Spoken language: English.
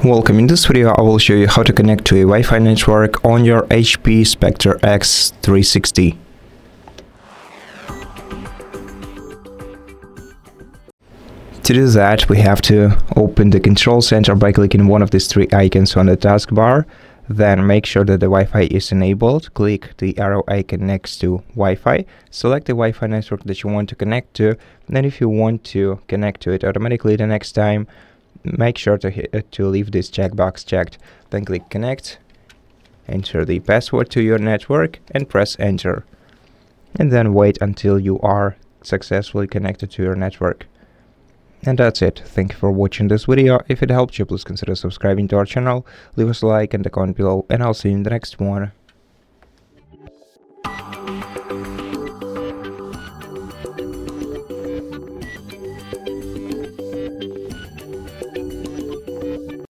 Welcome. In this video I will show you how to connect to a Wi-Fi network on your HP SPECTRE X360. To do that, we have to open the control center by clicking one of these three icons on the taskbar. Then make sure that the Wi-Fi is enabled. Click the arrow icon next to Wi-Fi. Select the Wi-Fi network that you want to connect to. Then if you want to connect to it automatically the next time, make sure to leave this checkbox checked. Then click connect, enter the password to your network and press enter. And then wait until you are successfully connected to your network. And that's it. Thank you for watching this video. If it helped you, please consider subscribing to our channel, leave us a like and a comment below, and I'll see you in the next one.